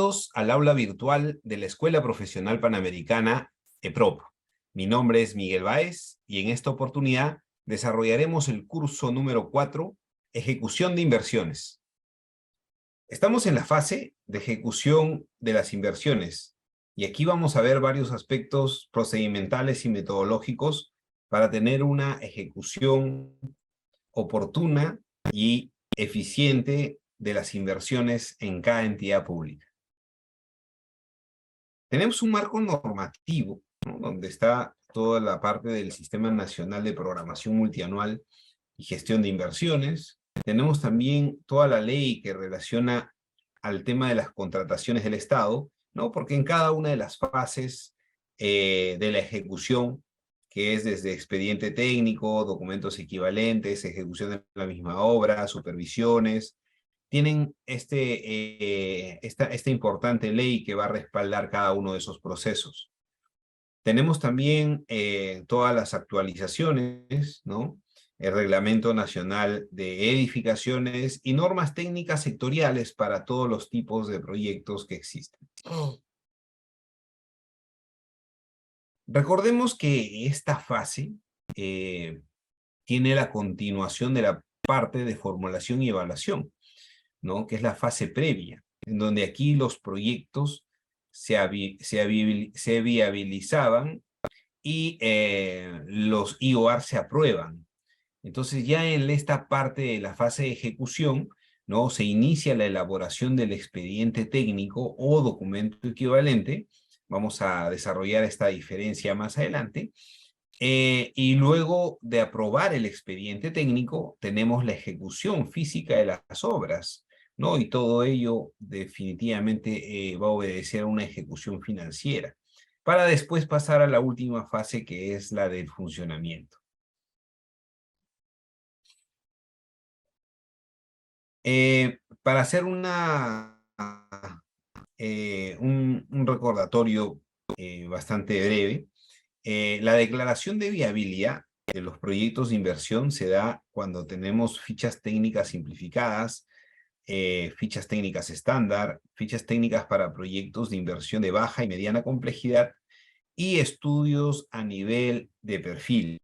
Bienvenidos al aula virtual de la Escuela Profesional Panamericana, EPROP. Mi nombre es Miguel Báez y en esta oportunidad desarrollaremos el curso número 4, Ejecución de Inversiones. Estamos en la fase de ejecución de las inversiones y aquí vamos a ver varios aspectos procedimentales y metodológicos para tener una ejecución oportuna y eficiente de las inversiones en cada entidad pública. Tenemos un marco normativo, ¿no?, donde está toda la parte del Sistema Nacional de Programación Multianual y Gestión de Inversiones. Tenemos también toda la ley que relaciona al tema de las contrataciones del Estado, ¿no?, porque en cada una de las fases de la ejecución, que es desde expediente técnico, documentos equivalentes, ejecución de la misma obra, supervisiones, tienen esta importante ley que va a respaldar cada uno de esos procesos. Tenemos también todas las actualizaciones, ¿no?, el Reglamento Nacional de Edificaciones y normas técnicas sectoriales para todos los tipos de proyectos que existen. Recordemos que esta fase tiene la continuación de la parte de formulación y evaluación, ¿no?, que es la fase previa, en donde aquí los proyectos se viabilizaban y los IOR se aprueban. Entonces ya en esta parte de la fase de ejecución, ¿no?, se inicia la elaboración del expediente técnico o documento equivalente. Vamos a desarrollar esta diferencia más adelante. Y luego de aprobar el expediente técnico, tenemos la ejecución física de las obras, ¿no? Y todo ello definitivamente va a obedecer a una ejecución financiera, para después pasar a la última fase, que es la del funcionamiento. Para hacer un recordatorio bastante breve, la declaración de viabilidad de los proyectos de inversión se da cuando tenemos fichas técnicas simplificadas, fichas técnicas estándar, fichas técnicas para proyectos de inversión de baja y mediana complejidad y estudios a nivel de perfil.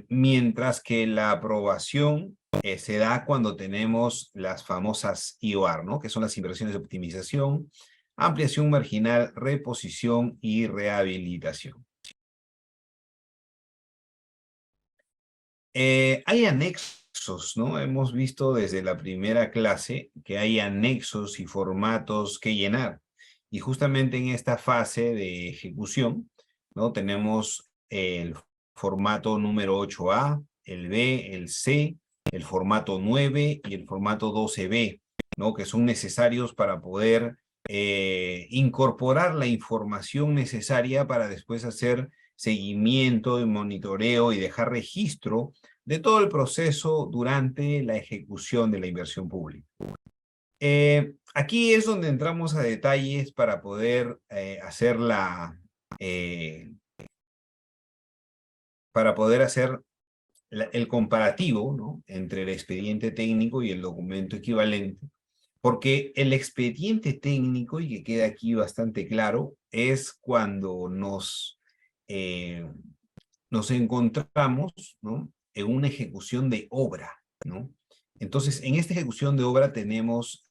Mientras que la aprobación se da cuando tenemos las famosas IOR, ¿no?, que son las inversiones de optimización, ampliación marginal, reposición y rehabilitación. Hay anexos, ¿no? Hemos visto desde la primera clase que hay anexos y formatos que llenar. Y justamente en esta fase de ejecución, ¿no?, tenemos el formato número 8A, el B, el C, el formato 9 y el formato 12B, ¿no?, que son necesarios para poder incorporar la información necesaria para después hacer seguimiento y monitoreo y dejar registro de todo el proceso durante la ejecución de la inversión pública. Aquí es donde entramos a detalles para poder hacer el comparativo, ¿no?, entre el expediente técnico y el documento equivalente, porque el expediente técnico, y que queda aquí bastante claro, es cuando nos encontramos, ¿no?, en una ejecución de obra, ¿no? Entonces, en esta ejecución de obra tenemos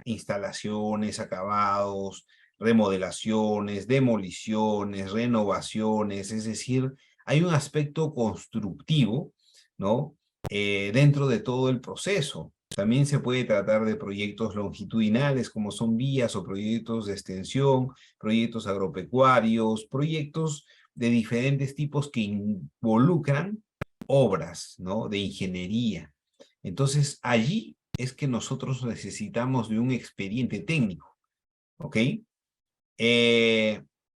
instalaciones, acabados, remodelaciones, demoliciones, renovaciones, es decir, hay un aspecto constructivo, ¿no?, dentro de todo el proceso. También se puede tratar de proyectos longitudinales, como son vías o proyectos de extensión, proyectos agropecuarios, proyectos de diferentes tipos que involucran obras, ¿no?, de ingeniería. Entonces, allí es que nosotros necesitamos de un expediente técnico, ¿ok?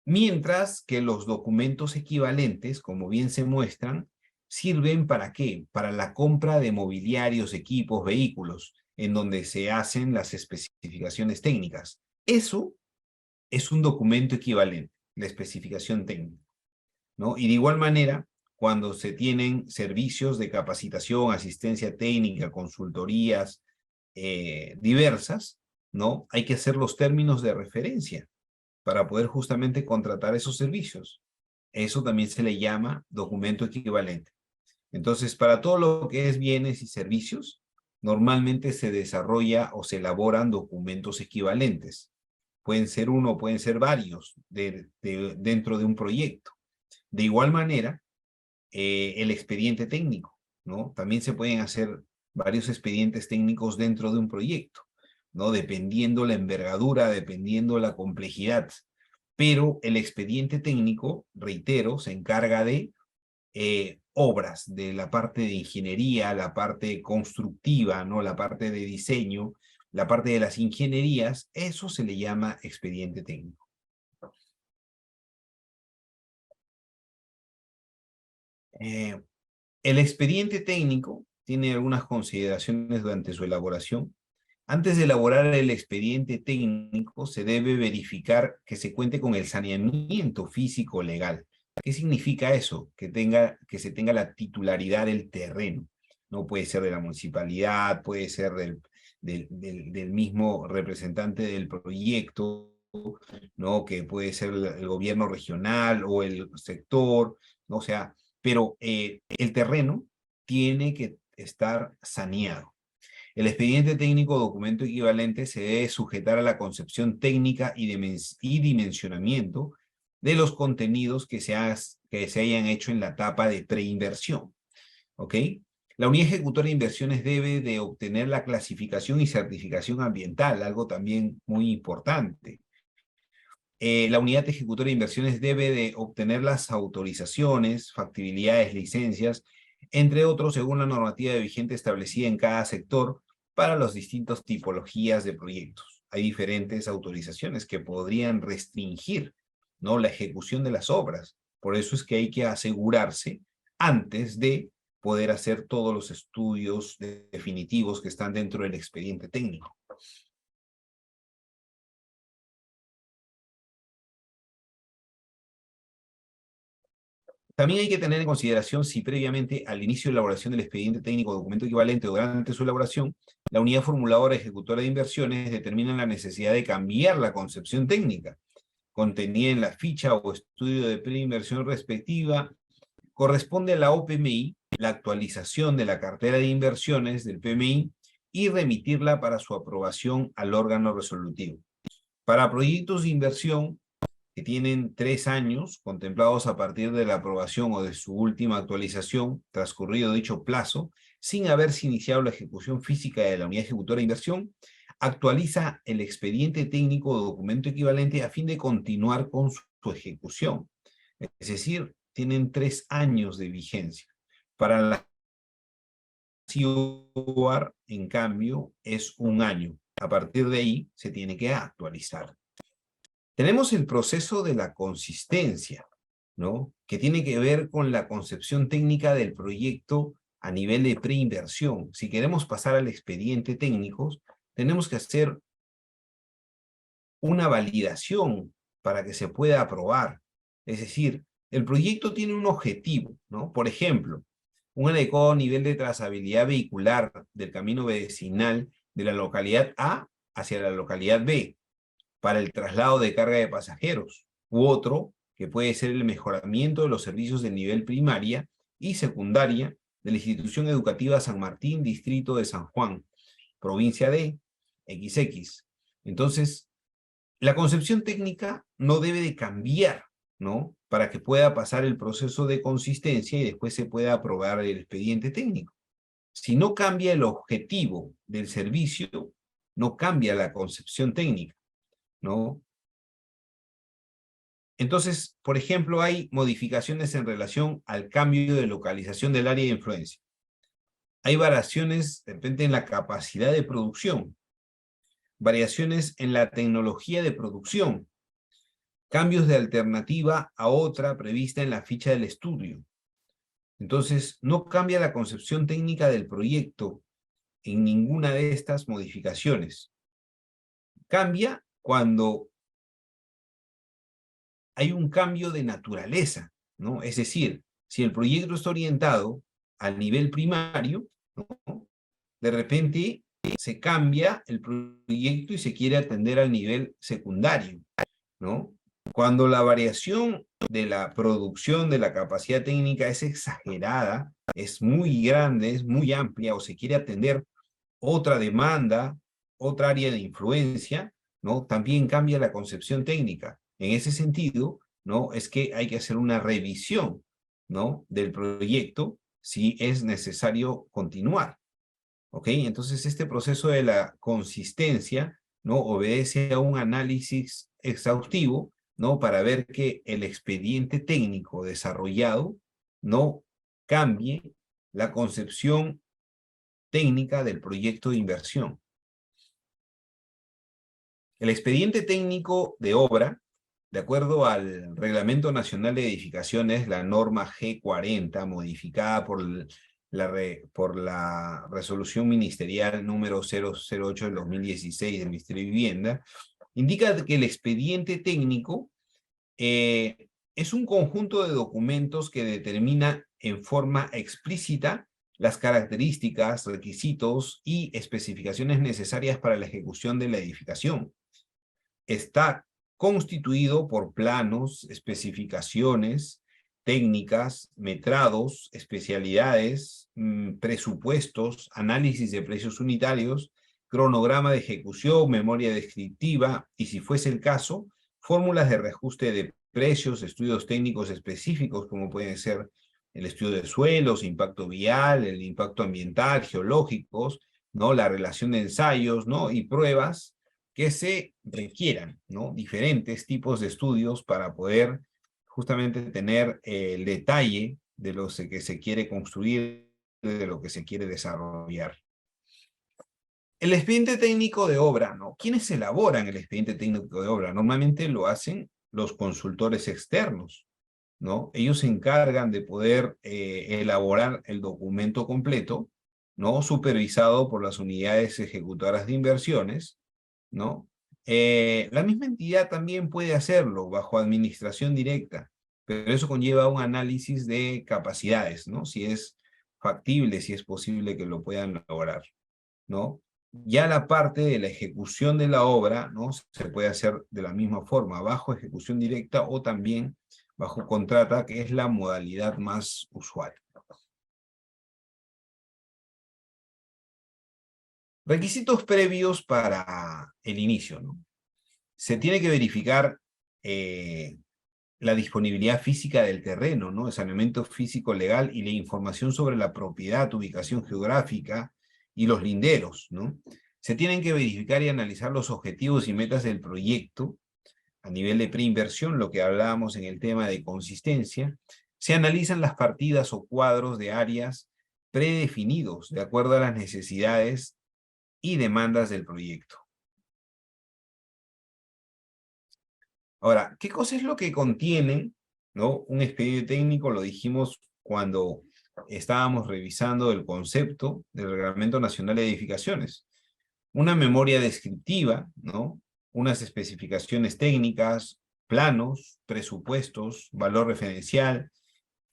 Mientras que los documentos equivalentes, como bien se muestran, sirven ¿para qué? Para la compra de mobiliarios, equipos, vehículos, en donde se hacen las especificaciones técnicas. Eso es un documento equivalente, la especificación técnica, ¿no? Y de igual manera, cuando se tienen servicios de capacitación, asistencia técnica, consultorías diversas, ¿no? Hay que hacer los términos de referencia para poder justamente contratar esos servicios. Eso también se le llama documento equivalente. Entonces, para todo lo que es bienes y servicios, normalmente se desarrolla o se elaboran documentos equivalentes. Pueden ser uno, pueden ser varios dentro de un proyecto. De igual manera, el expediente técnico, ¿no? También se pueden hacer varios expedientes técnicos dentro de un proyecto, ¿no? Dependiendo la envergadura, dependiendo la complejidad. Pero el expediente técnico, reitero, se encarga de obras, de la parte de ingeniería, la parte constructiva, ¿no? La parte de diseño, la parte de las ingenierías, eso se le llama expediente técnico. El expediente técnico tiene algunas consideraciones durante su elaboración. Antes de elaborar el expediente técnico, se debe verificar que se cuente con el saneamiento físico legal. ¿Qué significa eso? Que se tenga la titularidad del terreno. No puede ser de la municipalidad, puede ser del mismo representante del proyecto, ¿no? Que puede ser el gobierno regional o el sector, ¿no? O sea, pero el terreno tiene que estar saneado. El expediente técnico o documento equivalente se debe sujetar a la concepción técnica y dimensionamiento de los contenidos que se hayan hecho en la etapa de preinversión. ¿Ok? La unidad ejecutora de inversiones debe de obtener la clasificación y certificación ambiental, algo también muy importante. La unidad ejecutora de inversiones debe de obtener las autorizaciones, factibilidades, licencias, entre otros, según la normativa vigente establecida en cada sector para las distintas tipologías de proyectos. Hay diferentes autorizaciones que podrían restringir, ¿no?, la ejecución de las obras. Por eso es que hay que asegurarse antes de poder hacer todos los estudios definitivos que están dentro del expediente técnico. También hay que tener en consideración si previamente al inicio de la elaboración del expediente técnico o documento equivalente o durante su elaboración, la unidad formuladora ejecutora de inversiones determina la necesidad de cambiar la concepción técnica contenida en la ficha o estudio de preinversión respectiva. Corresponde a la OPMI la actualización de la cartera de inversiones del PMI y remitirla para su aprobación al órgano resolutivo. Para proyectos de inversión que tienen 3 años contemplados a partir de la aprobación o de su última actualización, transcurrido dicho plazo, sin haberse iniciado la ejecución física de la unidad ejecutora de inversión, actualiza el expediente técnico o documento equivalente a fin de continuar con su ejecución. Es decir, tienen 3 años de vigencia. Para la CIOAR, en cambio, es 1 año. A partir de ahí, se tiene que actualizar. Tenemos el proceso de la consistencia, ¿no? Que tiene que ver con la concepción técnica del proyecto a nivel de preinversión. Si queremos pasar al expediente técnico, tenemos que hacer una validación para que se pueda aprobar. Es decir, el proyecto tiene un objetivo, ¿no? Por ejemplo, un adecuado nivel de trazabilidad vehicular del camino vecinal de la localidad A hacia la localidad B para el traslado de carga de pasajeros, u otro que puede ser el mejoramiento de los servicios de nivel primaria y secundaria de la institución educativa San Martín, distrito de San Juan, provincia de XX. Entonces, la concepción técnica no debe de cambiar, ¿no? Para que pueda pasar el proceso de consistencia y después se pueda aprobar el expediente técnico. Si no cambia el objetivo del servicio, no cambia la concepción técnica, ¿no? Entonces, por ejemplo, hay modificaciones en relación al cambio de localización del área de influencia. Hay variaciones, de repente, en la capacidad de producción, variaciones en la tecnología de producción, cambios de alternativa a otra prevista en la ficha del estudio. Entonces, no cambia la concepción técnica del proyecto en ninguna de estas modificaciones. Cambia cuando hay un cambio de naturaleza, ¿no? Es decir, si el proyecto está orientado al nivel primario, ¿no?, de repente se cambia el proyecto y se quiere atender al nivel secundario, ¿no? Cuando la variación de la producción de la capacidad técnica es exagerada, es muy grande, es muy amplia, o se quiere atender otra demanda, otra área de influencia, ¿no? También cambia la concepción técnica. En ese sentido, ¿no? Es que hay que hacer una revisión, ¿no? Del proyecto si es necesario continuar, ¿ok? Entonces, este proceso de la consistencia, ¿no? Obedece a un análisis exhaustivo, ¿no? Para ver que el expediente técnico desarrollado no cambie la concepción técnica del proyecto de inversión. El expediente técnico de obra, de acuerdo al Reglamento Nacional de Edificaciones, la norma G40, modificada por la resolución ministerial número 008 del 2016 del Ministerio de Vivienda, indica que el expediente técnico es un conjunto de documentos que determina en forma explícita las características, requisitos y especificaciones necesarias para la ejecución de la edificación. Está constituido por planos, especificaciones, técnicas, metrados, especialidades, presupuestos, análisis de precios unitarios, cronograma de ejecución, memoria descriptiva y, si fuese el caso, fórmulas de reajuste de precios, estudios técnicos específicos como pueden ser el estudio de suelos, impacto vial, el impacto ambiental, geológicos, ¿no? La relación de ensayos, ¿no? Y pruebas que se requieran, ¿no? Diferentes tipos de estudios para poder justamente tener el detalle de lo que se quiere construir, de lo que se quiere desarrollar. El expediente técnico de obra, ¿no? ¿Quiénes elaboran el expediente técnico de obra? Normalmente lo hacen los consultores externos, ¿no? Ellos se encargan de poder elaborar el documento completo, ¿no? Supervisado por las unidades ejecutoras de inversiones, ¿no? La misma entidad también puede hacerlo bajo administración directa, pero eso conlleva un análisis de capacidades, ¿no? Si es factible, si es posible que lo puedan lograr, ¿no? Ya la parte de la ejecución de la obra, ¿no? Se puede hacer de la misma forma, bajo ejecución directa o también bajo contrata, que es la modalidad más usual. Requisitos previos para el inicio, ¿no? Se tiene que verificar la disponibilidad física del terreno, ¿no? El saneamiento físico legal y la información sobre la propiedad, ubicación geográfica y los linderos, ¿no? Se tienen que verificar y analizar los objetivos y metas del proyecto a nivel de preinversión, lo que hablábamos en el tema de consistencia. Se analizan las partidas o cuadros de áreas predefinidos de acuerdo a las necesidades y demandas del proyecto. Ahora, ¿qué cosa es lo que contiene, ¿no? Un expediente técnico? Lo dijimos cuando estábamos revisando el concepto del Reglamento Nacional de Edificaciones. Una memoria descriptiva, ¿no? Unas especificaciones técnicas, planos, presupuestos, valor referencial,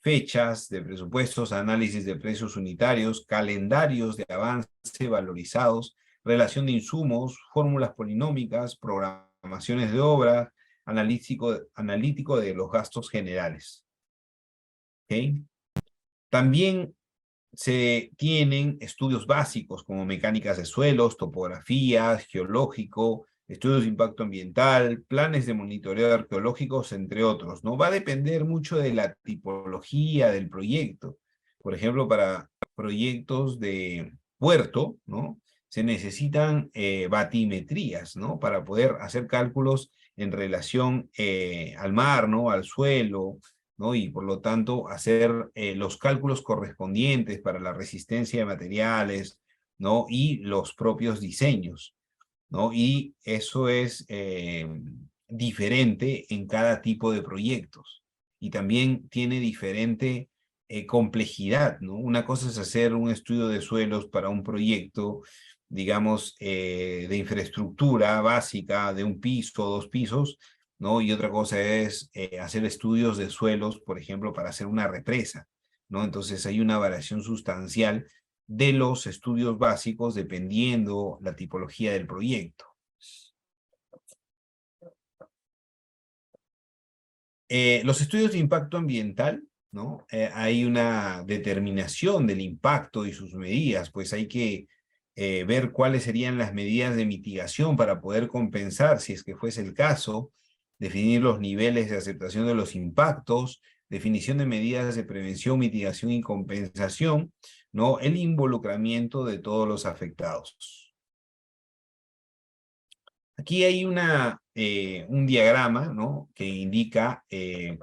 fechas de presupuestos, análisis de precios unitarios, calendarios de avance valorizados, relación de insumos, fórmulas polinómicas, programaciones de obra, analítico de los gastos generales. ¿Okay? También se tienen estudios básicos como mecánicas de suelos, topografías, geológico, estudios de impacto ambiental, planes de monitoreo arqueológicos, entre otros, ¿no? Va a depender mucho de la tipología del proyecto. Por ejemplo, para proyectos de puerto, ¿no? Se necesitan batimetrías, ¿no? Para poder hacer cálculos en relación al mar, ¿no? Al suelo, ¿no? Y por lo tanto hacer los cálculos correspondientes para la resistencia de materiales, ¿no? Y los propios diseños, ¿no? Y eso es diferente en cada tipo de proyectos y también tiene diferente complejidad, ¿no? Una cosa es hacer un estudio de suelos para un proyecto, digamos, de infraestructura básica de un piso o dos pisos, ¿no? Y otra cosa es hacer estudios de suelos, por ejemplo, para hacer una represa, ¿no? Entonces hay una variación sustancial de los estudios básicos dependiendo la tipología del proyecto. Los estudios de impacto ambiental, ¿no? Hay una determinación del impacto y sus medidas, pues hay que ver cuáles serían las medidas de mitigación para poder compensar, si es que fuese el caso, definir los niveles de aceptación de los impactos, definición de medidas de prevención, mitigación y compensación, ¿no? El involucramiento de todos los afectados. Aquí hay un diagrama, ¿no? Que indica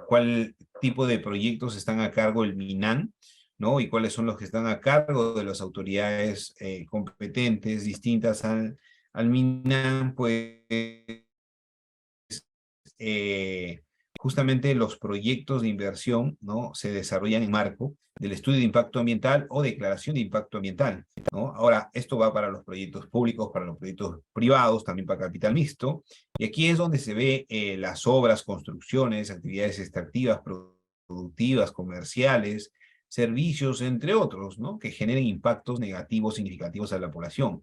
cuál tipo de proyectos están a cargo del MINAN, ¿no? Y cuáles son los que están a cargo de las autoridades competentes distintas al MINAN, pues eh, justamente los proyectos de inversión, ¿no? Se desarrollan en marco del estudio de impacto ambiental o declaración de impacto ambiental, ¿no? Ahora, esto va para los proyectos públicos, para los proyectos privados, también para capital mixto, y aquí es donde se ve las obras, construcciones, actividades extractivas, productivas, comerciales, servicios, entre otros, ¿no? Que generen impactos negativos significativos a la población.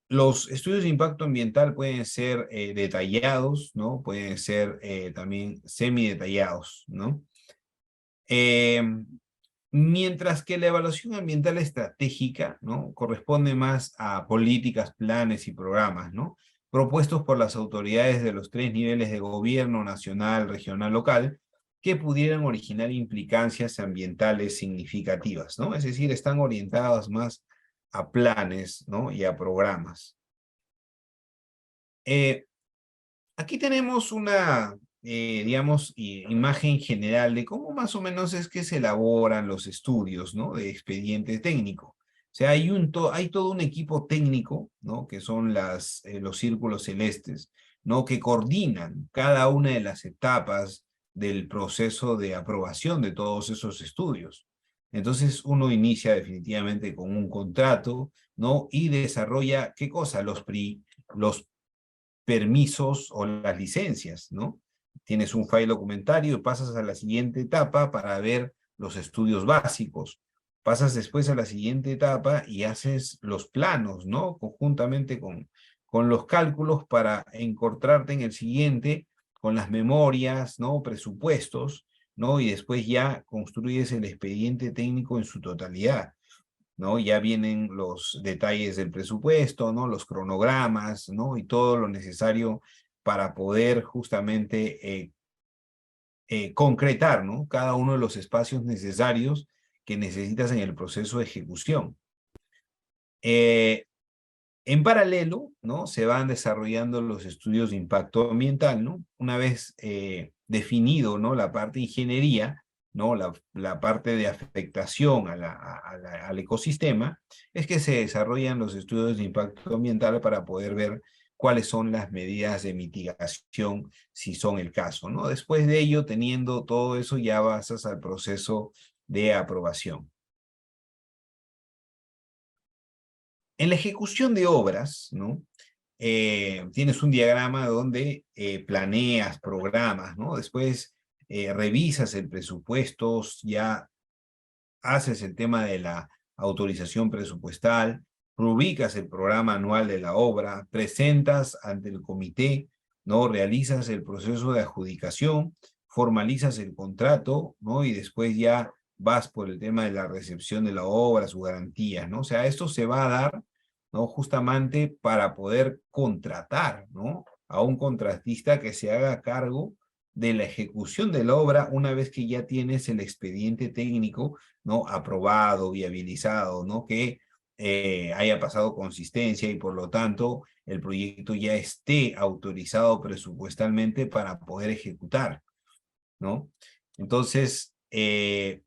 Los estudios de impacto ambiental pueden ser detallados, ¿no? Pueden ser también semidetallados, ¿no? Mientras que la evaluación ambiental estratégica, ¿no? Corresponde más a políticas, planes y programas, ¿no? Propuestos por las autoridades de los 3 niveles de gobierno, nacional, regional, local, que pudieran originar implicancias ambientales significativas, ¿no? Es decir, están orientadas más a planes, ¿no? Y a programas. Aquí tenemos una, digamos, imagen general de cómo más o menos es que se elaboran los estudios, ¿no? De expediente técnico. O sea, hay todo un equipo técnico, ¿no? Que son los círculos celestes, ¿no? Que coordinan cada una de las etapas del proceso de aprobación de todos esos estudios. Entonces, uno inicia definitivamente con un contrato, ¿no? Y desarrolla, ¿qué cosa? Los permisos o las licencias, ¿no? Tienes un file documentario y pasas a la siguiente etapa para ver los estudios básicos. Pasas después a la siguiente etapa y haces los planos, ¿no? Conjuntamente con los cálculos para encontrarte en el siguiente con las memorias, ¿no? Presupuestos, ¿no? Y después ya construyes el expediente técnico en su totalidad, ¿no? Ya vienen los detalles del presupuesto, ¿no? Los cronogramas, ¿no? Y todo lo necesario para poder justamente concretar, ¿no? Cada uno de los espacios necesarios que necesitas en el proceso de ejecución. En paralelo, ¿no? Se van desarrollando los estudios de impacto ambiental, ¿no? Una vez definido, ¿no? La parte de ingeniería, ¿no? La parte de afectación al ecosistema, es que se desarrollan los estudios de impacto ambiental para poder ver cuáles son las medidas de mitigación, si son el caso, ¿no? Después de ello, teniendo todo eso, ya pasas al proceso de aprobación. En la ejecución de obras, ¿no? Tienes un diagrama donde planeas, programas, ¿no? Después revisas el presupuesto, ya haces el tema de la autorización presupuestal, publicas el programa anual de la obra, presentas ante el comité, ¿no? Realizas el proceso de adjudicación, formalizas el contrato, ¿no? Y después ya vas por el tema de la recepción de la obra, sus garantías, ¿no? O sea, esto se va a dar, ¿no? Justamente para poder contratar, ¿no? A un contratista que se haga cargo de la ejecución de la obra una vez que ya tienes el expediente técnico, ¿no? Aprobado, viabilizado, ¿no? Que haya pasado consistencia y por lo tanto el proyecto ya esté autorizado presupuestalmente para poder ejecutar, ¿no? Entonces, el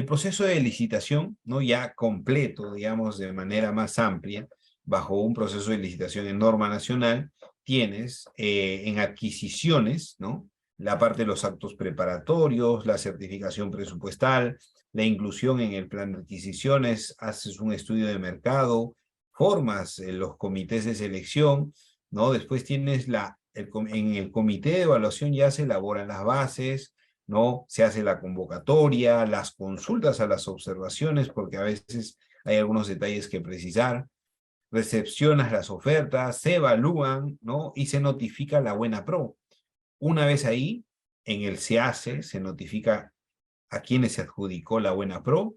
proceso de licitación, ¿no? Ya completo, digamos, de manera más amplia, bajo un proceso de licitación en norma nacional, tienes en adquisiciones, ¿no? La parte de los actos preparatorios, la certificación presupuestal, la inclusión en el plan de adquisiciones, haces un estudio de mercado, formas los comités de selección, ¿no? Después tienes en el comité de evaluación ya se elaboran las bases, ¿no? Se hace la convocatoria, las consultas a las observaciones, porque a veces hay algunos detalles que precisar, recepcionas las ofertas, se evalúan, ¿no? Y se notifica la buena pro. Una vez ahí, en el se hace, se notifica a quienes se adjudicó la buena pro,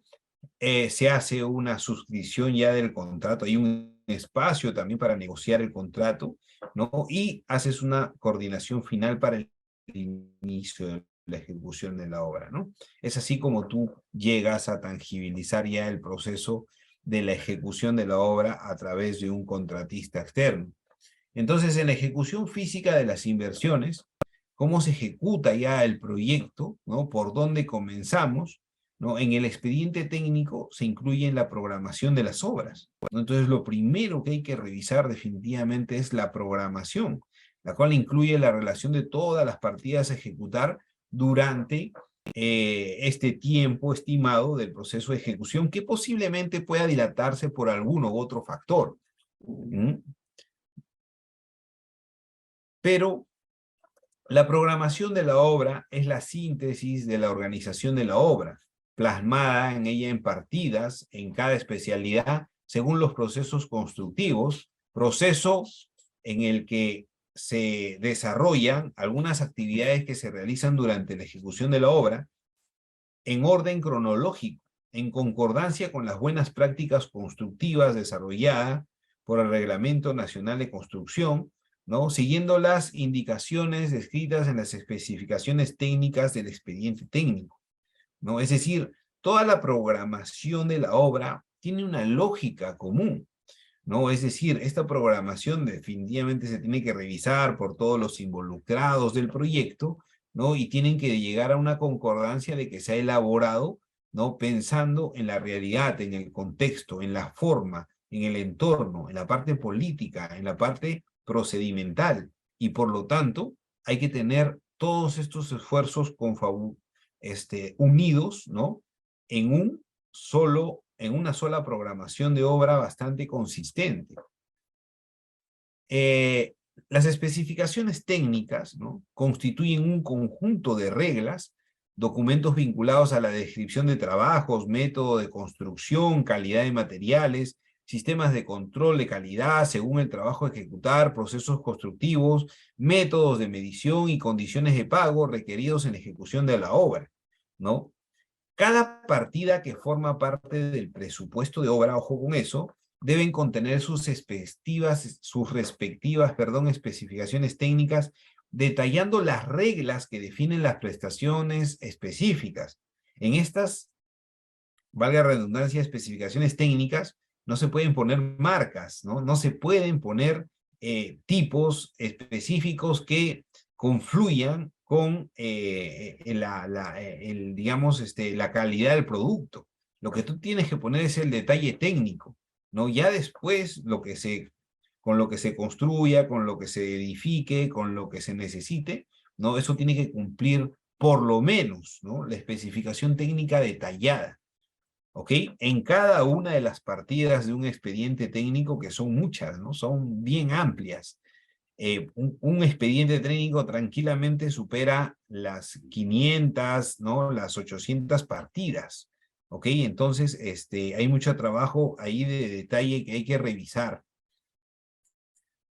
se hace una suscripción ya del contrato, hay un espacio también para negociar el contrato, ¿no? Y haces una coordinación final para el inicio de la ejecución de la obra, ¿no? Es así como tú llegas a tangibilizar ya el proceso de la ejecución de la obra a través de un contratista externo. Entonces, en la ejecución física de las inversiones, cómo se ejecuta ya el proyecto, ¿no? Por dónde comenzamos, ¿no? En el expediente técnico se incluye la programación de las obras, ¿no? Entonces, lo primero que hay que revisar definitivamente es la programación, la cual incluye la relación de todas las partidas a ejecutar durante este tiempo estimado del proceso de ejecución, que posiblemente pueda dilatarse por alguno u otro factor. ¿Mm? Pero la programación de la obra es la síntesis de la organización de la obra, plasmada en ella en partidas, en cada especialidad, según los procesos constructivos, proceso en el que se desarrollan algunas actividades que se realizan durante la ejecución de la obra en orden cronológico, en concordancia con las buenas prácticas constructivas desarrolladas por el Reglamento Nacional de Construcción, ¿no? Siguiendo las indicaciones descritas en las especificaciones técnicas del expediente técnico, ¿no? Es decir, toda la programación de la obra tiene una lógica común, ¿no? Es decir, esta programación definitivamente se tiene que revisar por todos los involucrados del proyecto, ¿no? Y tienen que llegar a una concordancia de que se ha elaborado, ¿no? Pensando en la realidad, en el contexto, en la forma, en el entorno, en la parte política, en la parte procedimental. Y por lo tanto, hay que tener todos estos esfuerzos unidos, ¿no? En en una sola programación de obra bastante consistente. Las especificaciones técnicas, ¿no? Constituyen un conjunto de reglas, documentos vinculados a la descripción de trabajos, método de construcción, calidad de materiales, sistemas de control de calidad según el trabajo a ejecutar, procesos constructivos, métodos de medición y condiciones de pago requeridos en la ejecución de la obra, ¿no? Cada partida que forma parte del presupuesto de obra, ojo con eso, deben contener sus respectivas, especificaciones técnicas, detallando las reglas que definen las prestaciones específicas. En estas, valga la redundancia, especificaciones técnicas, no se pueden poner marcas, ¿no? No se pueden poner tipos específicos que confluyan con digamos, la calidad del producto. Lo que tú tienes que poner es el detalle técnico, ¿no? Ya después, con lo que se construya, con lo que se edifique, con lo que se necesite, ¿no? Eso tiene que cumplir por lo menos, ¿no? La especificación técnica detallada, ¿ok? En cada una de las partidas de un expediente técnico, que son muchas, ¿no? Son bien amplias. Un expediente técnico tranquilamente supera las 500, ¿no? Las 800 partidas, ¿ok? Entonces, hay mucho trabajo ahí de detalle que hay que revisar.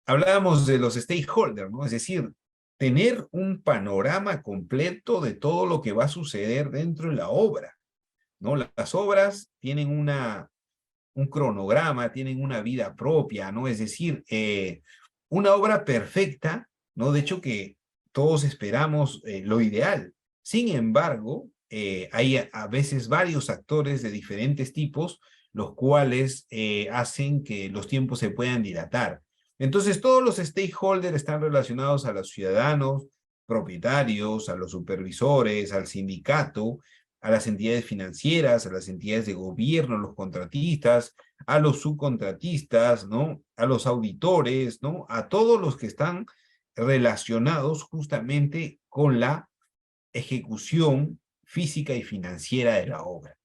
Hablábamos de los stakeholders, ¿no? Es decir, tener un panorama completo de todo lo que va a suceder dentro de la obra, ¿no? Las obras tienen un cronograma, tienen una vida propia, ¿no? Es decir, una obra perfecta, ¿no? De hecho que todos esperamos lo ideal. Sin embargo, hay a veces varios actores de diferentes tipos, los cuales hacen que los tiempos se puedan dilatar. Entonces, todos los stakeholders están relacionados a los ciudadanos, propietarios, a los supervisores, al sindicato, a las entidades financieras, a las entidades de gobierno, los contratistas, a los subcontratistas, ¿no? A los auditores, ¿no? A todos los que están relacionados justamente con la ejecución física y financiera de la obra.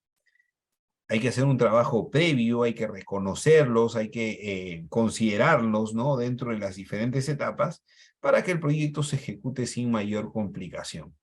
Hay que hacer un trabajo previo, hay que reconocerlos, hay que considerarlos, ¿no? Dentro de las diferentes etapas para que el proyecto se ejecute sin mayor complicación.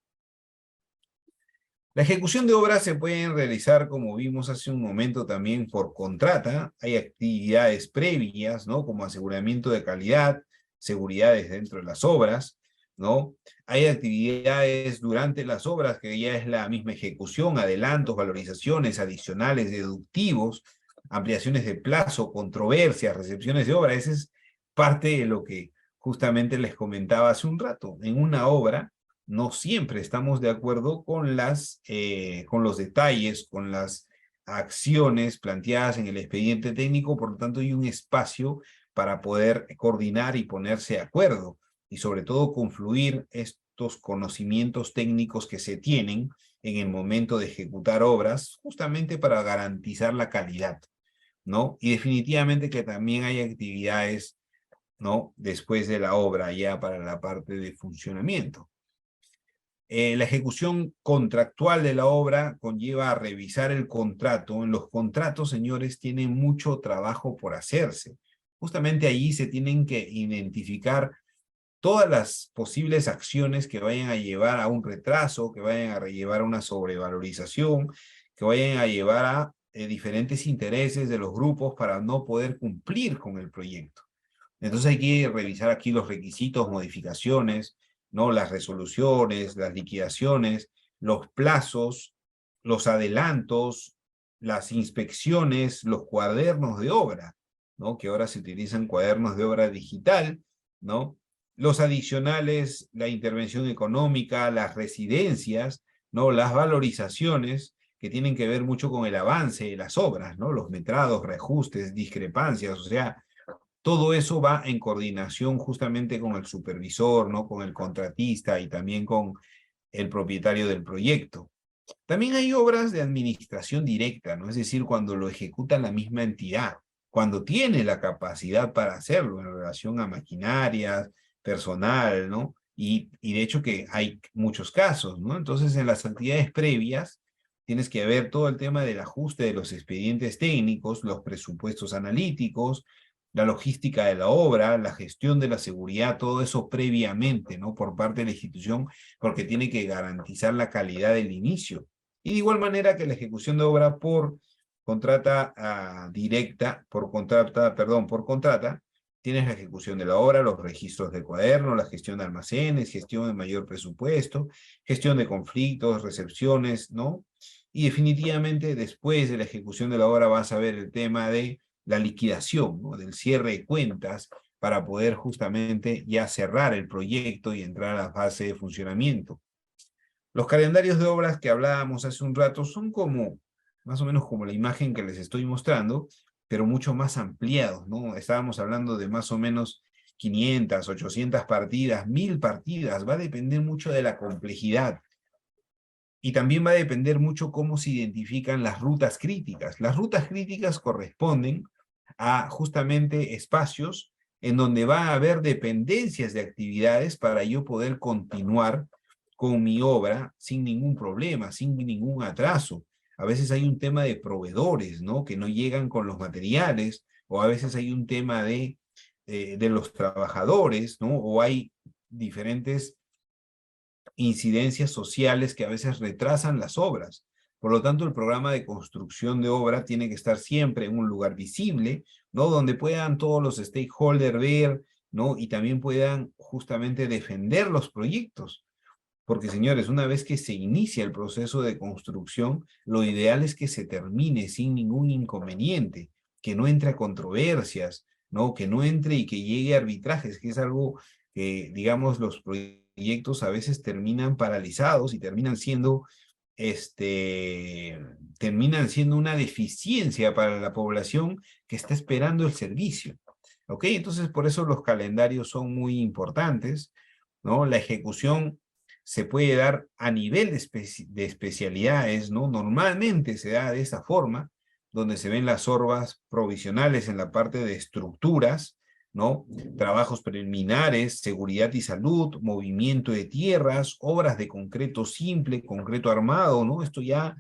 La ejecución de obras se pueden realizar, como vimos hace un momento, también por contrata. Hay actividades previas, ¿no? Como aseguramiento de calidad, seguridades dentro de las obras, ¿no? Hay actividades durante las obras, que ya es la misma ejecución, adelantos, valorizaciones, adicionales, deductivos, ampliaciones de plazo, controversias, recepciones de obra. Esa es parte de lo que justamente les comentaba hace un rato. En una obra, no siempre estamos de acuerdo con los detalles, con las acciones planteadas en el expediente técnico, por lo tanto hay un espacio para poder coordinar y ponerse de acuerdo, y sobre todo confluir estos conocimientos técnicos que se tienen en el momento de ejecutar obras, justamente para garantizar la calidad, ¿no? Y definitivamente que también hay actividades, ¿no? Después de la obra, ya para la parte de funcionamiento. La ejecución contractual de la obra conlleva a revisar el contrato. En los contratos, señores, tienen mucho trabajo por hacerse. Justamente allí se tienen que identificar todas las posibles acciones que vayan a llevar a un retraso, que vayan a llevar a una sobrevalorización, que vayan a llevar a diferentes intereses de los grupos para no poder cumplir con el proyecto. Entonces hay que revisar aquí los requisitos, modificaciones, ¿no? Las resoluciones, las liquidaciones, los plazos, los adelantos, las inspecciones, los cuadernos de obra, ¿no? Que ahora se utilizan cuadernos de obra digital, ¿no? Los adicionales, la intervención económica, las residencias, ¿no? Las valorizaciones, que tienen que ver mucho con el avance de las obras, ¿no? Los metrados, reajustes, discrepancias, o sea, todo eso va en coordinación justamente con el supervisor, ¿no? Con el contratista y también con el propietario del proyecto. También hay obras de administración directa, ¿no? Es decir, cuando lo ejecuta la misma entidad, cuando tiene la capacidad para hacerlo en relación a maquinarias, personal, ¿no? Y de hecho que hay muchos casos, ¿no? Entonces, en las actividades previas, tienes que ver todo el tema del ajuste de los expedientes técnicos, los presupuestos analíticos, la logística de la obra, la gestión de la seguridad, todo eso previamente, ¿no? Por parte de la institución, porque tiene que garantizar la calidad del inicio. Y de igual manera que la ejecución de obra por contrata directa, por contrata, tienes la ejecución de la obra, los registros de cuaderno, la gestión de almacenes, gestión de mayor presupuesto, gestión de conflictos, recepciones, ¿no? Y definitivamente después de la ejecución de la obra vas a ver el tema de la liquidación, ¿no? Del cierre de cuentas, para poder justamente ya cerrar el proyecto y entrar a la fase de funcionamiento. Los calendarios de obras que hablábamos hace un rato son como, más o menos como la imagen que les estoy mostrando, pero mucho más ampliados, ¿no? Estábamos hablando de más o menos 500, 800 partidas, 1000 partidas, va a depender mucho de la complejidad. Y también va a depender mucho cómo se identifican las rutas críticas. Las rutas críticas corresponden a justamente espacios en donde va a haber dependencias de actividades para yo poder continuar con mi obra sin ningún problema, sin ningún atraso. A veces hay un tema de proveedores, ¿no? Que no llegan con los materiales, o a veces hay un tema de los trabajadores, ¿no? O hay diferentes incidencias sociales que a veces retrasan las obras. Por lo tanto, el programa de construcción de obra tiene que estar siempre en un lugar visible, ¿no? Donde puedan todos los stakeholders ver, ¿no? Y también puedan justamente defender los proyectos. Porque, señores, una vez que se inicia el proceso de construcción, lo ideal es que se termine sin ningún inconveniente, que no entre a controversias, ¿no? Que no entre y que llegue a arbitrajes, que es algo que, digamos, los proyectos a veces terminan paralizados y terminan siendo una deficiencia para la población que está esperando el servicio. ¿Ok? Entonces, por eso los calendarios son muy importantes, ¿no? La ejecución se puede dar a nivel de especialidades, ¿no? Normalmente se da de esa forma, donde se ven las obras provisionales en la parte de estructuras, ¿no? Trabajos preliminares, seguridad y salud, movimiento de tierras, obras de concreto simple, concreto armado, ¿no? Esto ya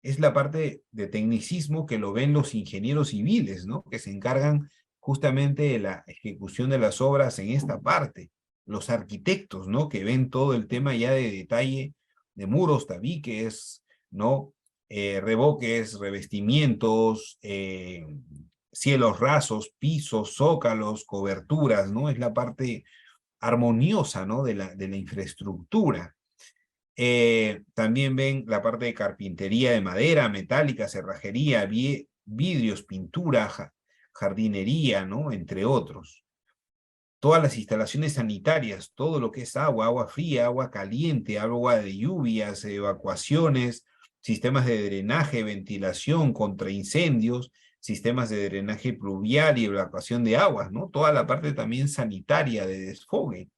es la parte de tecnicismo que lo ven los ingenieros civiles, ¿no? Que se encargan justamente de la ejecución de las obras en esta parte. Los arquitectos, ¿no? Que ven todo el tema ya de detalle de muros, tabiques, ¿no? Revoques, revestimientos, cielos rasos, pisos, zócalos, coberturas, ¿no? Es la parte armoniosa, ¿no? De la infraestructura. También ven la parte de carpintería de madera, metálica, cerrajería, vidrios, pintura, jardinería, ¿no? Entre otros. Todas las instalaciones sanitarias, todo lo que es agua, agua fría, agua caliente, agua de lluvias, evacuaciones, sistemas de drenaje, ventilación contra incendios, sistemas de drenaje pluvial y evacuación de aguas, ¿no? Toda la parte también sanitaria de desfogue.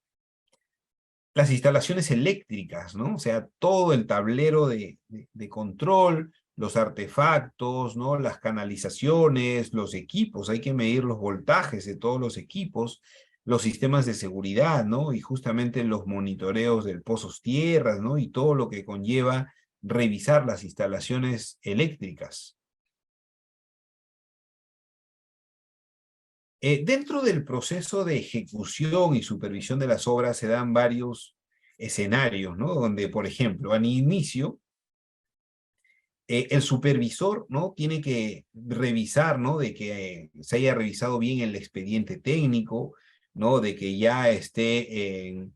Las instalaciones eléctricas, ¿no? O sea, todo el tablero de control, los artefactos, ¿no? Las canalizaciones, los equipos, hay que medir los voltajes de todos los equipos, los sistemas de seguridad, ¿no? Y justamente los monitoreos del pozos tierras, ¿no? Y todo lo que conlleva revisar las instalaciones eléctricas. Dentro del proceso de ejecución y supervisión de las obras se dan varios escenarios, ¿no? Donde, por ejemplo, al inicio, el supervisor, ¿no? Tiene que revisar, ¿no? De que se haya revisado bien el expediente técnico, ¿no? De que ya esté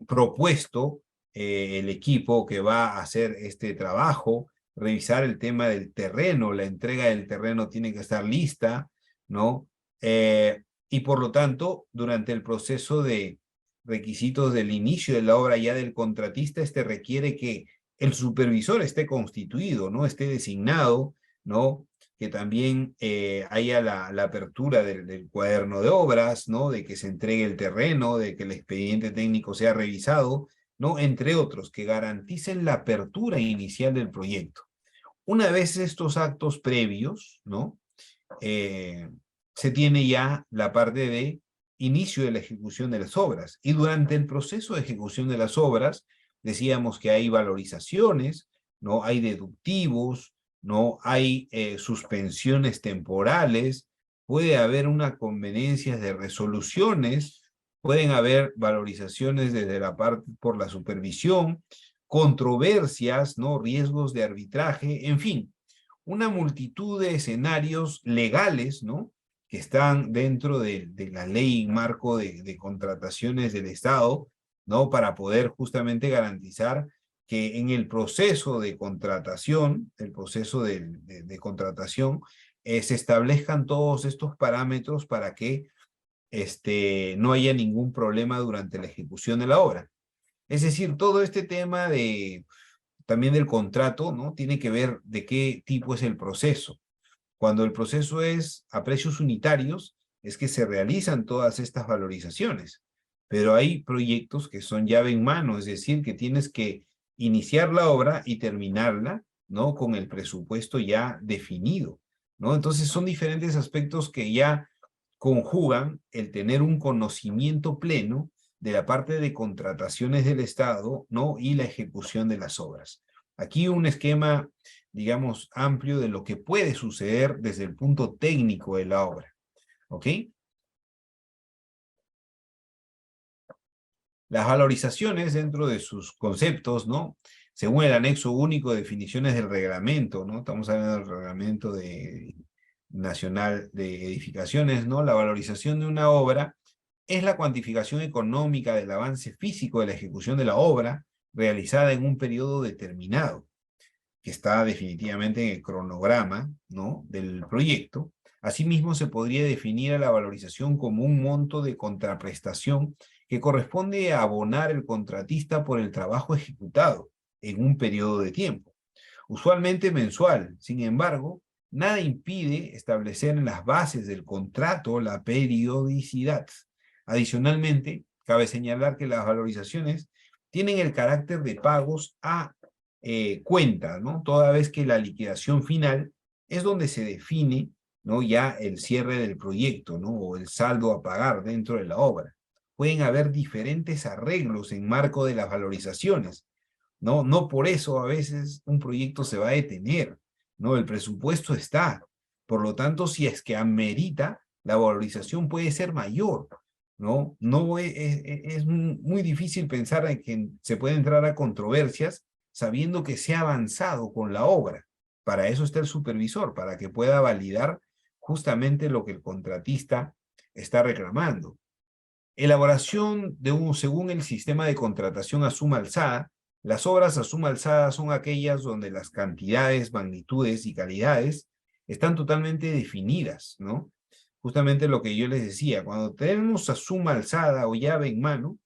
propuesto el equipo que va a hacer este trabajo, revisar el tema del terreno, la entrega del terreno tiene que estar lista, ¿no? Y por lo tanto, durante el proceso de requisitos del inicio de la obra ya del contratista, este requiere que el supervisor esté constituido, ¿no? Esté designado, ¿no? Que también haya la apertura del cuaderno de obras, ¿no? De que se entregue el terreno, de que el expediente técnico sea revisado, ¿no? Entre otros, que garanticen la apertura inicial del proyecto. Una vez estos actos previos, ¿no? Se tiene ya la parte de inicio de la ejecución de las obras. Y durante el proceso de ejecución de las obras, decíamos que hay valorizaciones, ¿no? Hay deductivos, ¿no? Hay suspensiones temporales, puede haber una conveniencia de resoluciones, pueden haber valorizaciones desde la parte por la supervisión, controversias, ¿no? Riesgos de arbitraje, en fin, una multitud de escenarios legales, ¿no? Que están dentro de la ley marco de contrataciones del Estado, ¿no? Para poder justamente garantizar que en el proceso de contratación, el proceso de contratación, se establezcan todos estos parámetros para que no haya ningún problema durante la ejecución de la obra. Es decir, todo este tema también del contrato, ¿no? Tiene que ver de qué tipo es el proceso. Cuando el proceso es a precios unitarios, es que se realizan todas estas valorizaciones. Pero hay proyectos que son llave en mano, es decir, que tienes que iniciar la obra y terminarla, ¿no? Con el presupuesto ya definido, ¿no? Entonces son diferentes aspectos que ya conjugan el tener un conocimiento pleno de la parte de contrataciones del Estado, ¿no? Y la ejecución de las obras. Aquí un esquema, digamos, amplio de lo que puede suceder desde el punto técnico de la obra, ¿ok? Las valorizaciones dentro de sus conceptos, ¿no? Según el anexo único de definiciones del reglamento, ¿no? Estamos hablando del reglamento nacional de edificaciones, ¿no? La valorización de una obra es la cuantificación económica del avance físico de la ejecución de la obra realizada en un periodo determinado, que está definitivamente en el cronograma, ¿no? Del proyecto. Asimismo, se podría definir a la valorización como un monto de contraprestación que corresponde a abonar el contratista por el trabajo ejecutado en un periodo de tiempo, usualmente mensual. Sin embargo, nada impide establecer en las bases del contrato la periodicidad. Adicionalmente, cabe señalar que las valorizaciones tienen el carácter de pagos a cuenta, ¿no? Toda vez que la liquidación final es donde se define, ¿no? Ya el cierre del proyecto, ¿no? O el saldo a pagar dentro de la obra. Pueden haber diferentes arreglos en marco de las valorizaciones, ¿no? No por eso a veces un proyecto se va a detener, ¿no? El presupuesto está. Por lo tanto, si es que amerita, la valorización puede ser mayor, ¿no? No es muy difícil pensar en que se puede entrar a controversias sabiendo que se ha avanzado con la obra. Para eso está el supervisor, para que pueda validar justamente lo que el contratista está reclamando. Elaboración según el sistema de contratación a suma alzada. Las obras a suma alzada son aquellas donde las cantidades, magnitudes y calidades están totalmente definidas, ¿no? Justamente lo que yo les decía, cuando tenemos a suma alzada o llave en mano,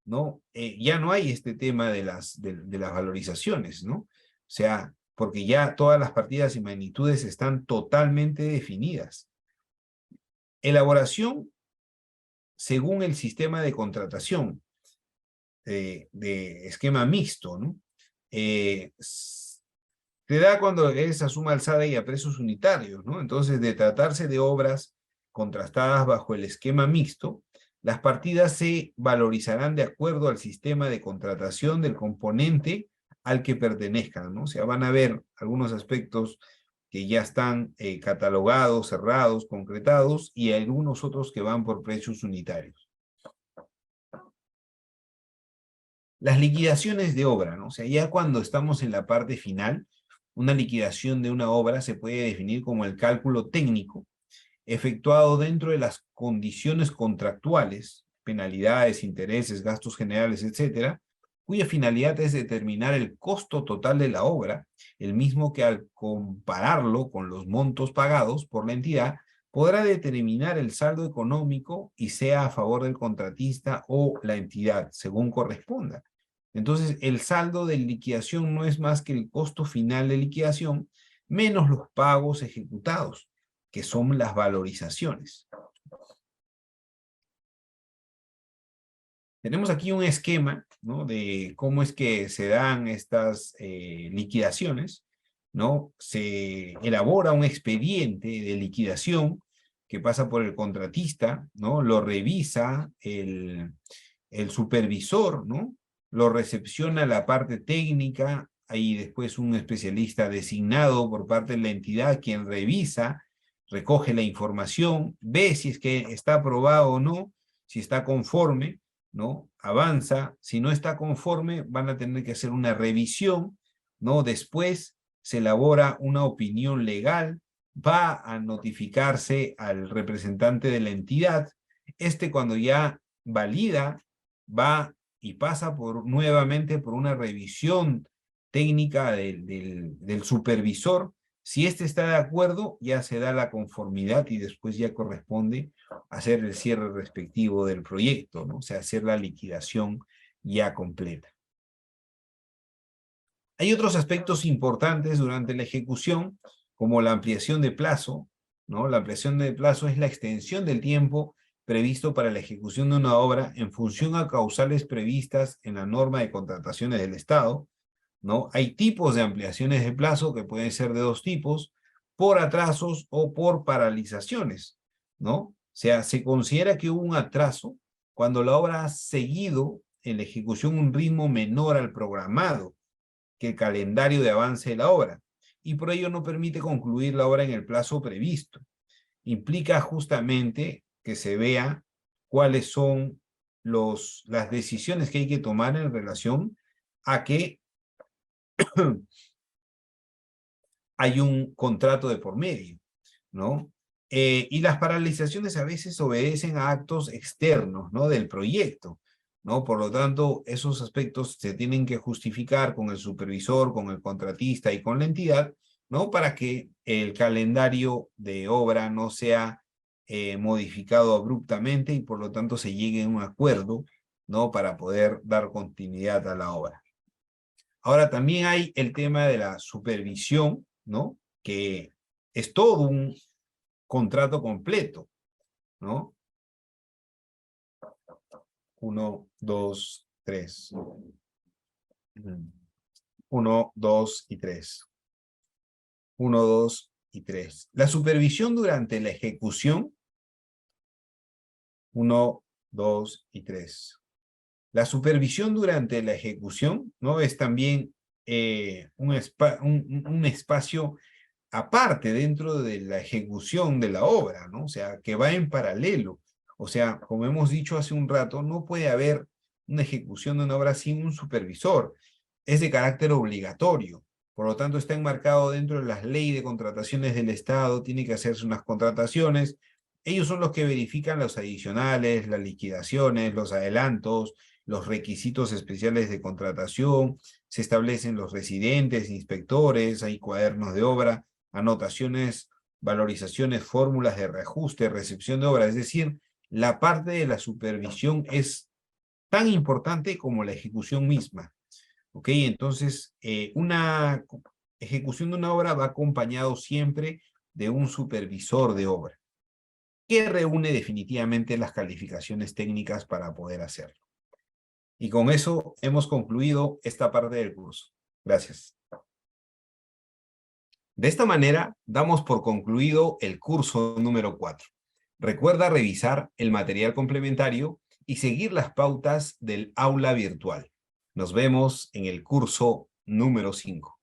¿no? Ya no hay este tema de las valorizaciones, ¿no? O sea, porque ya todas las partidas y magnitudes están totalmente definidas. Elaboración según el sistema de contratación de esquema mixto, ¿no? Te da cuando es a suma alzada y a precios unitarios, ¿no? Entonces, de tratarse de obras contrastadas bajo el esquema mixto, las partidas se valorizarán de acuerdo al sistema de contratación del componente al que pertenezcan, ¿no? O sea, van a ver algunos aspectos que ya están catalogados, cerrados, concretados, y algunos otros que van por precios unitarios. Las liquidaciones de obra, ¿no? O sea, ya cuando estamos en la parte final, una liquidación de una obra se puede definir como el cálculo técnico efectuado dentro de las condiciones contractuales, penalidades, intereses, gastos generales, etcétera, cuya finalidad es determinar el costo total de la obra, el mismo que al compararlo con los montos pagados por la entidad, podrá determinar el saldo económico y sea a favor del contratista o la entidad, según corresponda. Entonces, el saldo de liquidación no es más que el costo final de liquidación menos los pagos ejecutados, que son las valorizaciones. Tenemos aquí un esquema, ¿no? De cómo es que se dan estas liquidaciones, ¿no? Se elabora un expediente de liquidación que pasa por el contratista, ¿no? Lo revisa el supervisor, ¿no? Lo recepciona la parte técnica, hay después un especialista designado por parte de la entidad quien revisa, recoge la información, ve si es que está aprobado o no, si está conforme, ¿no? Avanza, si no está conforme, van a tener que hacer una revisión, ¿no? Después se elabora una opinión legal, va a notificarse al representante de la entidad, cuando ya valida, va y pasa nuevamente por una revisión técnica del supervisor. Si está de acuerdo, ya se da la conformidad y después ya corresponde hacer el cierre respectivo del proyecto, ¿no? O sea, hacer la liquidación ya completa. Hay otros aspectos importantes durante la ejecución, como la ampliación de plazo, ¿no? La ampliación de plazo es la extensión del tiempo previsto para la ejecución de una obra en función a causales previstas en la norma de contrataciones del Estado, ¿no? Hay tipos de ampliaciones de plazo que pueden ser de dos tipos, por atrasos o por paralizaciones, ¿no? O sea, se considera que hubo un atraso cuando la obra ha seguido en la ejecución un ritmo menor al programado que el calendario de avance de la obra, y por ello no permite concluir la obra en el plazo previsto. Implica justamente que se vea cuáles son las decisiones que hay que tomar en relación a que hay un contrato de por medio, ¿no? Y las paralizaciones a veces obedecen a actos externos, ¿no? Del proyecto, ¿no? Por lo tanto, esos aspectos se tienen que justificar con el supervisor, con el contratista y con la entidad, ¿no? Para que el calendario de obra no sea modificado abruptamente y por lo tanto se llegue a un acuerdo, ¿no? Para poder dar continuidad a la obra. Ahora también hay el tema de la supervisión, ¿no? Que es todo un contrato completo, ¿no? 1, 2, 3. 1, 2 y 3. 1, 2 y 3. La supervisión durante la ejecución. 1, 2 y 3. La supervisión durante la ejecución, ¿no? Es también un espacio aparte dentro de la ejecución de la obra, ¿no? O sea, que va en paralelo. O sea, como hemos dicho hace un rato, no puede haber una ejecución de una obra sin un supervisor. es de carácter obligatorio. Por lo tanto, está enmarcado dentro de las leyes de contrataciones del Estado, tiene que hacerse unas contrataciones. Ellos son los que verifican los adicionales, las liquidaciones, los adelantos, los requisitos especiales de contratación, se establecen los residentes, inspectores, hay cuadernos de obra, anotaciones, valorizaciones, fórmulas de reajuste, recepción de obra. Es decir, la parte de la supervisión es tan importante como la ejecución misma. ¿Ok? Entonces, una ejecución de una obra va acompañado siempre de un supervisor de obra, que reúne definitivamente las calificaciones técnicas para poder hacerlo. Y con eso hemos concluido esta parte del curso. Gracias. De esta manera, damos por concluido el curso número 4. Recuerda revisar el material complementario y seguir las pautas del aula virtual. Nos vemos en el curso número 5.